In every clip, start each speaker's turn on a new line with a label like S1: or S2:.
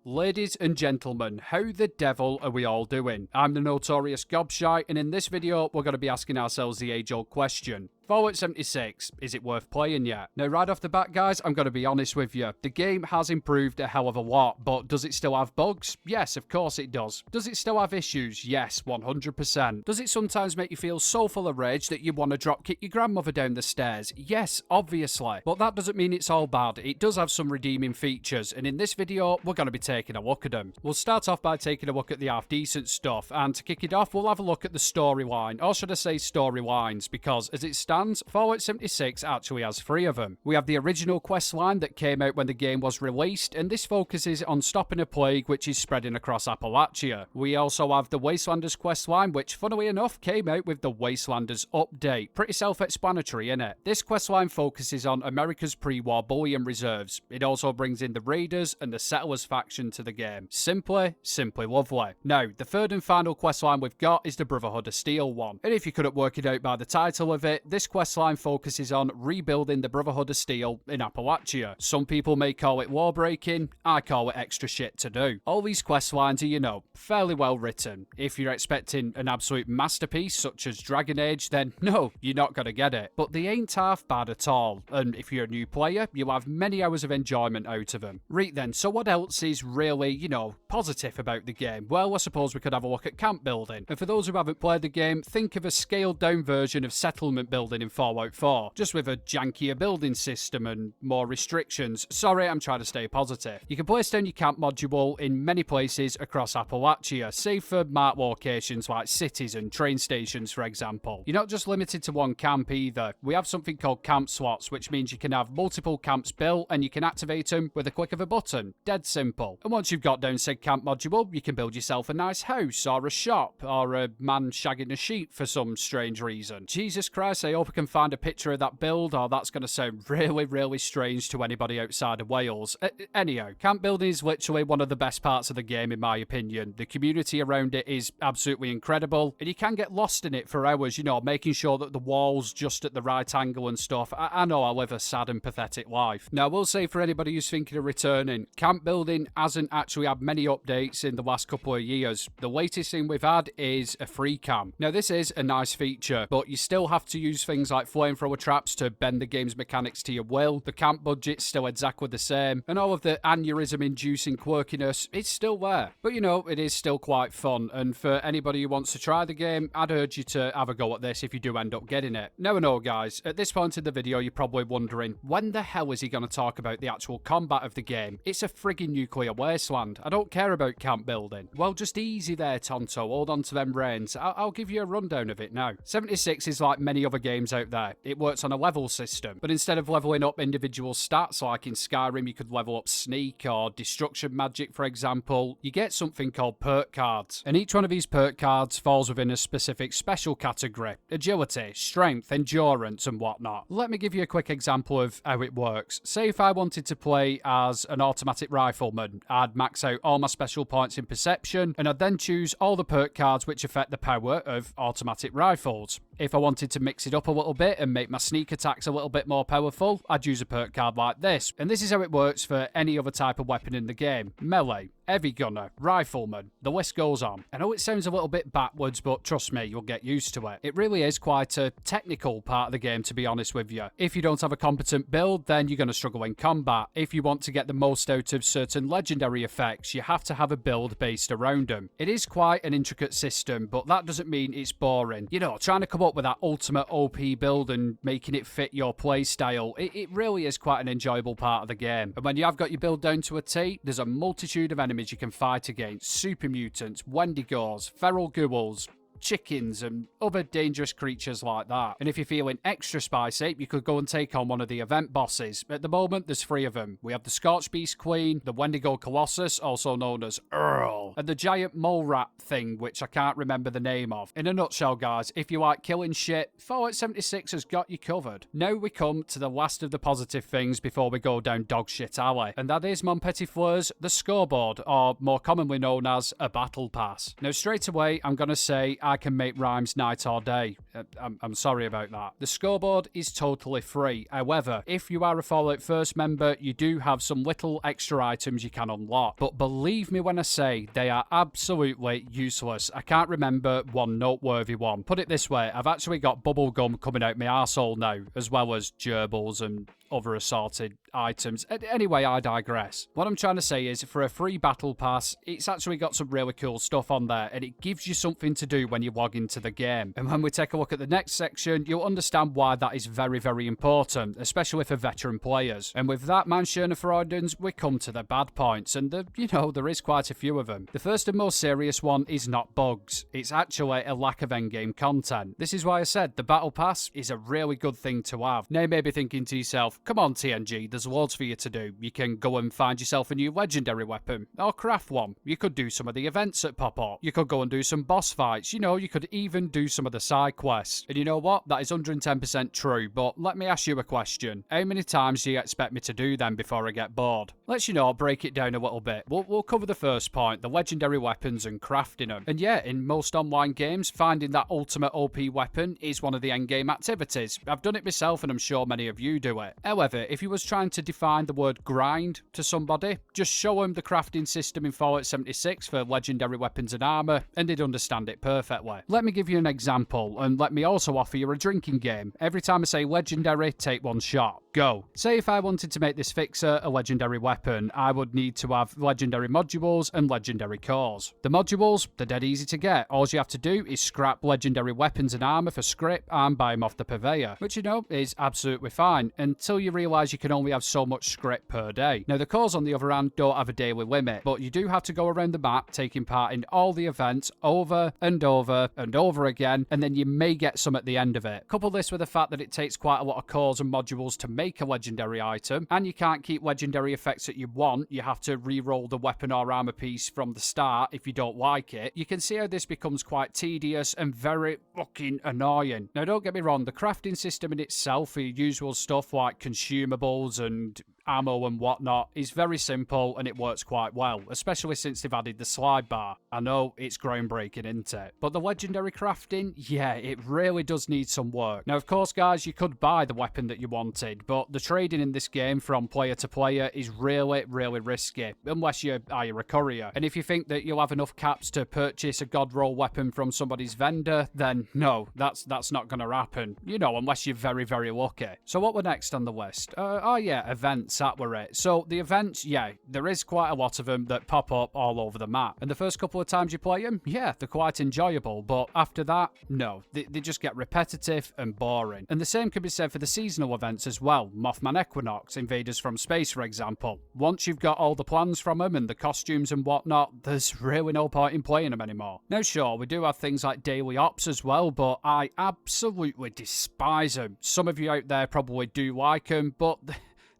S1: Ladies and gentlemen, how the devil are we all doing? I'm the notorious Gobshite, and in this video, we're going to be asking ourselves the age-old question. Fallout 76, is it worth playing yet? Now, right off the bat, guys, I'm going to be honest with you. The game has improved a hell of a lot, but does it still have bugs? Yes, of course it does. Does it still have issues? Yes, 100%. Does it sometimes make you feel so full of rage that you want to drop kick your grandmother down the stairs? Yes, obviously. But that doesn't mean it's all bad. It does have some redeeming features, and in this video, we're going to be taking a look at them. We'll start off by taking a look at the half-decent stuff, and to kick it off, we'll have a look at the storyline, or should I say storylines, because as it stands, Fallout 76 actually has 3 of them. We have the original questline that came out when the game was released, and this focuses on stopping a plague which is spreading across Appalachia. We also have the Wastelanders questline, which funnily enough came out with the Wastelanders update. Pretty self-explanatory, innit? This questline focuses on America's pre-war bullion reserves. It also brings in the Raiders and the Settlers faction to the game. Simply lovely. Now, the third and final questline we've got is the Brotherhood of Steel one. And if you couldn't work it out by the title of it, this questline focuses on rebuilding the Brotherhood of Steel in Appalachia. Some people may call it war breaking, I call it extra shit to do. All these questlines are, you know, fairly well written. If you're expecting an absolute masterpiece such as Dragon Age, then no, you're not gonna get it. But they ain't half bad at all, and if you're a new player, you'll have many hours of enjoyment out of them. Right then, so what else is really, you know, positive about the game? Well, I suppose we could have a look at camp building. And for those who haven't played the game, think of a scaled down version of settlement building in Fallout 4, just with a jankier building system and more restrictions. Sorry, I'm trying to stay positive. You can place down your camp module in many places across Appalachia, save for marked locations like cities and train stations, for example. You're not just limited to one camp either. We have something called camp slots, which means you can have multiple camps built and you can activate them with a click of a button. Dead simple. And once you've got down said camp module, you can build yourself a nice house or a shop or a man shagging a sheep for some strange reason. Jesus Christ, I hope I can find a picture of that build, or that's going to sound really strange to anybody outside of Wales. Anyhow, camp building is literally one of the best parts of the game in my opinion. The community around it is absolutely incredible, and you can get lost in it for hours, you know, making sure that the wall's just at the right angle and stuff. I know I live a sad and pathetic life. Now, I will say for anybody who's thinking of returning, camp building hasn't actually had many updates in the last couple of years. The latest thing we've had is a free camp. Now, this is a nice feature, but you still have to use things like flamethrower traps to bend the game's mechanics to your will. The camp budget's still exactly the same, and all of the aneurysm-inducing quirkiness is still there. But you know, it is still quite fun, and for anybody who wants to try the game, I'd urge you to have a go at this if you do end up getting it. Now I know, guys, at this point in the video, you're probably wondering, when the hell is he going to talk about the actual combat of the game? It's a friggin' nuclear wasteland. I don't care about camp building. Well, just easy there, Tonto. Hold on to them brains. I'll give you a rundown of it now. 76 is like many other games out there. It works on a level system, but instead of leveling up individual stats like in Skyrim, you could level up sneak or destruction magic, for example, you get something called perk cards. And each one of these perk cards falls within a specific special category: agility, strength, endurance, and whatnot. Let me give you a quick example of how it works. Say if I wanted to play as an automatic rifleman, I'd max out all my special points in perception, and I'd then choose all the perk cards which affect the power of automatic rifles. If I wanted to mix it up a little bit and make my sneak attacks a little bit more powerful, I'd use a perk card like this. And this is how it works for any other type of weapon in the game: melee, heavy gunner, rifleman, the list goes on. I know it sounds a little bit backwards, but trust me, you'll get used to it. It really is quite a technical part of the game, to be honest with you. If you don't have a competent build, then you're going to struggle in combat. If you want to get the most out of certain legendary effects, you have to have a build based around them. It is quite an intricate system, but that doesn't mean it's boring. You know, trying to come up with that ultimate OP build and making it fit your playstyle, it really is quite an enjoyable part of the game. And when you have got your build down to a T, there's a multitude of enemies you can fight against: super mutants, wendigos, feral ghouls, chickens, and other dangerous creatures like that. And if you're feeling extra spicy, you could go and take on one of the event bosses. At the moment, there's 3 of them. We have the Scorch Beast Queen, the Wendigo Colossus, also known as Earl, and the giant mole rat thing, which I can't remember the name of. In a nutshell, guys, if you like killing shit, Fallout 76 has got you covered. Now we come to the last of the positive things before we go down dog shit alley, and that is, mon petit fleurs, the Scoreboard, or more commonly known as a battle pass. Now straight away, I'm going to say I I can make rhymes night or day. I'm sorry about that. The scoreboard is totally free. However, if you are a Fallout First member, you do have some little extra items you can unlock. But believe me when I say they are absolutely useless. I can't remember one noteworthy one. Put it this way, I've actually got bubblegum coming out my arsehole now, as well as gerbils and other assorted items. Anyway, I digress. What I'm trying to say is, for a free battle pass, it's actually got some really cool stuff on there, and it gives you something to do when you log into the game. And when we take a look at the next section, you'll understand why that is very, very important, especially for veteran players. And with that, man, schöne Freudens, we come to the bad points, and there is quite a few of them. The first and most serious one is not bugs. It's actually a lack of endgame content. This is why I said the battle pass is a really good thing to have. Now you may be thinking to yourself, come on TNG, there's loads for you to do. You can go and find yourself a new legendary weapon, or craft one. You could do some of the events that pop up. You could go and do some boss fights. You could even do some of the side quests. And you know what? That is 110% true, but let me ask you a question. How many times do you expect me to do them before I get bored? Let's, break it down a little bit. We'll cover the first point, the legendary weapons and crafting them. And yeah, in most online games, finding that ultimate OP weapon is one of the endgame activities. I've done it myself, and I'm sure many of you do it. However, if you was trying to define the word grind to somebody, just show them the crafting system in Fallout 76 for legendary weapons and armor, and they'd understand it perfectly. Let me give you an example, and let me also offer you a drinking game. Every time I say legendary, take one shot. Go. Say if I wanted to make this fixer a legendary weapon, I would need to have legendary modules and legendary cores. The modules, they're dead easy to get. All you have to do is scrap legendary weapons and armor for script and buy them off the purveyor, which is absolutely fine, until you realise you can only have so much script per day. Now the cores on the other hand don't have a daily limit, but you do have to go around the map taking part in all the events over and over and over again, and then you may get some at the end of it. Couple this with the fact that it takes quite a lot of cores and modules to make a legendary item, and you can't keep legendary effects that you want. You have to re-roll the weapon or armor piece from the start if you don't like it. You can see how this becomes quite tedious and very fucking annoying. Now don't get me wrong, the crafting system in itself for your usual stuff like consumables and ammo and whatnot is very simple, and it works quite well, especially since they've added the slide bar. I know it's groundbreaking, isn't it? But the legendary crafting, yeah, it really does need some work. Now, of course, guys, you could buy the weapon that you wanted, but the trading in this game from player to player is really, really risky, unless you hire a courier. And if you think that you'll have enough caps to purchase a god roll weapon from somebody's vendor, then no, that's not going to happen, unless you're very, very lucky. So what were next on the list? Events. That were it. So the events, yeah, there is quite a lot of them that pop up all over the map. And the first couple of times you play them, yeah, they're quite enjoyable. But after that, no, they just get repetitive and boring. And the same can be said for the seasonal events as well. Mothman Equinox, Invaders from Space, for example. Once you've got all the plans from them and the costumes and whatnot, there's really no point in playing them anymore. Now, sure, we do have things like daily ops as well, but I absolutely despise them. Some of you out there probably do like them, but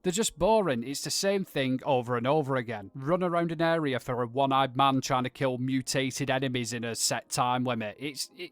S1: they're just boring. It's the same thing over and over again. Run around an area for a one-eyed man trying to kill mutated enemies in a set time limit.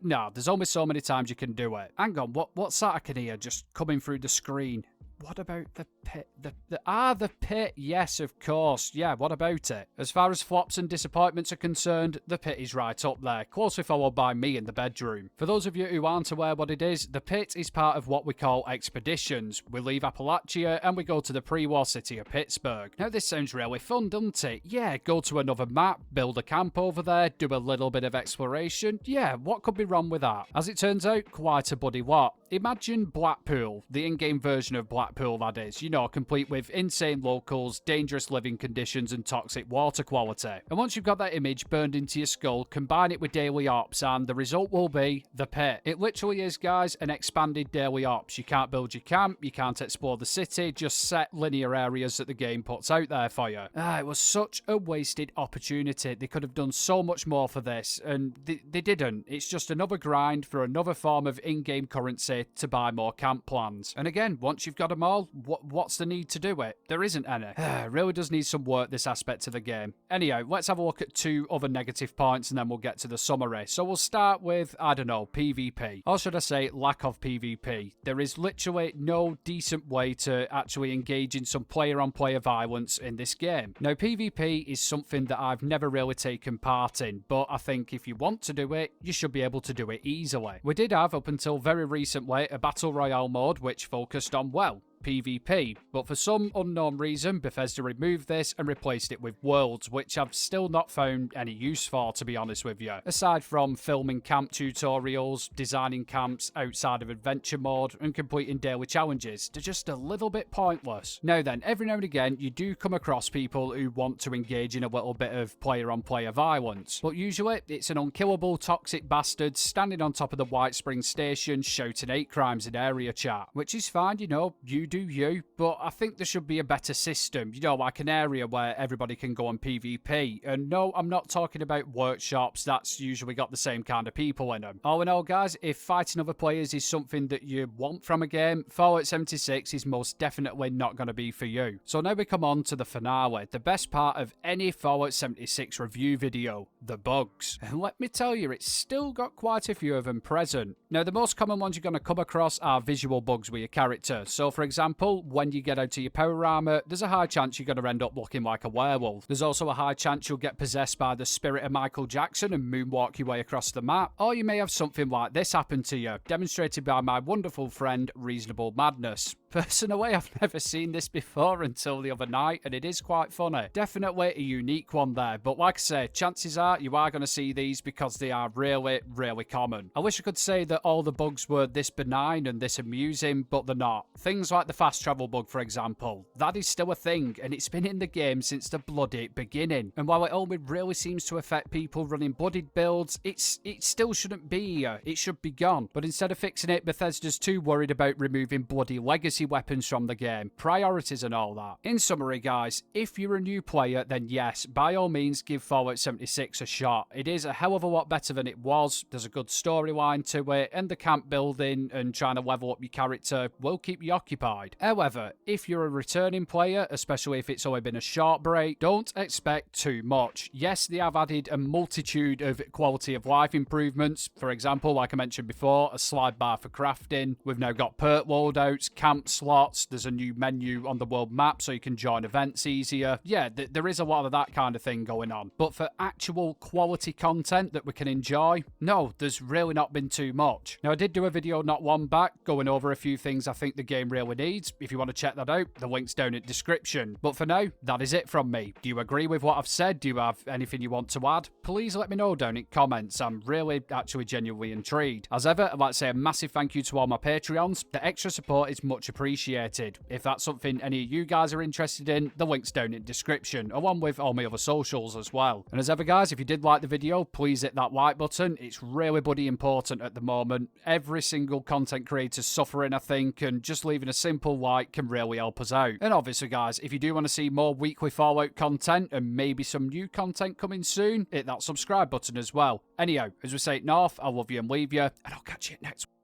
S1: No, there's only so many times you can do it. Hang on, what's that I can hear just coming through the screen? What about the pit? The pit. Yes, of course. Yeah, what about it? As far as flops and disappointments are concerned, the pit is right up there, closely followed by me in the bedroom. For those of you who aren't aware what it is, the pit is part of what we call expeditions. We leave Appalachia and we go to the pre-war city of Pittsburgh. Now this sounds really fun, doesn't it? Yeah, go to another map, build a camp over there, do a little bit of exploration. Yeah, what could be wrong with that? As it turns out, quite a buddy what. Imagine Blackpool, the in-game version of Blackpool that is, complete with insane locals, dangerous living conditions and toxic water quality. And once you've got that image burned into your skull, combine it with daily ops and the result will be the pit. It literally is, guys, an expanded daily ops. You can't build your camp, you can't explore the city, just set linear areas that the game puts out there for you. It was such a wasted opportunity. They could have done so much more for this, and they didn't. It's just another grind for another form of in-game currency money to buy more camp plans. And again, once you've got them all, what's the need to do it? There isn't any. Really does need some work, this aspect of the game. Anyhow, let's have a look at 2 other negative points and then we'll get to the summary. So we'll start with, I don't know, PvP. Or should I say lack of PvP. There is literally no decent way to actually engage in some player-on-player violence in this game. Now, PvP is something that I've never really taken part in, but I think if you want to do it, you should be able to do it easily. We did have, up until very recently, a Battle Royale mode which focused on, well, PvP, but for some unknown reason, Bethesda removed this and replaced it with worlds, which I've still not found any use for, to be honest with you. Aside from filming camp tutorials, designing camps outside of adventure mode, and completing daily challenges, they're just a little bit pointless. Now then, every now and again, you do come across people who want to engage in a little bit of player-on-player violence, but usually it's an unkillable toxic bastard standing on top of the White Springs station shouting hate crimes in area chat, which is fine, you know, you do you, but I think there should be a better system, you know, like an area where everybody can go on PvP. And no, I'm not talking about workshops, that's usually got the same kind of people in them. All in all, guys, if fighting other players is something that you want from a game, Fallout 76 is most definitely not going to be for you. So now we come on to the finale, the best part of any Fallout 76 review video, the bugs. And let me tell you, it's still got quite a few of them present. Now, the most common ones you're going to come across are visual bugs with your character. So, for example, when you get out to your power armor, there's a high chance you're going to end up looking like a werewolf. There's also a high chance you'll get possessed by the spirit of Michael Jackson and moonwalk your way across the map. Or you may have something like this happen to you, demonstrated by my wonderful friend, Reasonable Madness. Personally, I've never seen this before until the other night, and it is quite funny. Definitely a unique one there, but like I say, chances are you are going to see these because they are really, really common. I wish I could say that all the bugs were this benign and this amusing, but they're not. Things like the fast travel bug, for example, that is still a thing, and it's been in the game since the bloody beginning. And while it only really seems to affect people running bloodied builds, it still shouldn't be here. It should be gone. But instead of fixing it, Bethesda's too worried about removing bloody legacy weapons from the game, priorities and all that. In summary, guys, if you're a new player, then yes, by all means give Fallout 76 a shot. It is a hell of a lot better than it was, there's a good storyline to it, and the camp building and trying to level up your character will keep you occupied. However, if you're a returning player, especially if it's only been a short break, don't expect too much. Yes, they have added a multitude of quality of life improvements. For example, like I mentioned before, a slide bar for crafting. We've now got perk loadouts, camp slots, there's a new menu on the world map so you can join events easier. Yeah, there is a lot of that kind of thing going on. But for actual quality content that we can enjoy, no, there's really not been too much. Now, I did do a video not long back going over a few things I think the game really needs. If you want to check that out, the link's down in the description. But for now, that is it from me. Do you agree with what I've said? Do you have anything you want to add? Please let me know down in comments. I'm really actually genuinely intrigued. As ever, I'd like to say a massive thank you to all my Patreons. The extra support is much appreciated. If that's something any of you guys are interested in, the link's down in the description, along with all my other socials as well. And as ever, guys, if you did like the video, please hit that like button. It's really bloody important at the moment. Every single content creator's suffering, I think, and just leaving a simple like can really help us out. And obviously, guys, if you do want to see more weekly Fallout content and maybe some new content coming soon, hit that subscribe button as well. Anyhow, as we say it north, I love you and leave you, and I'll catch you next week.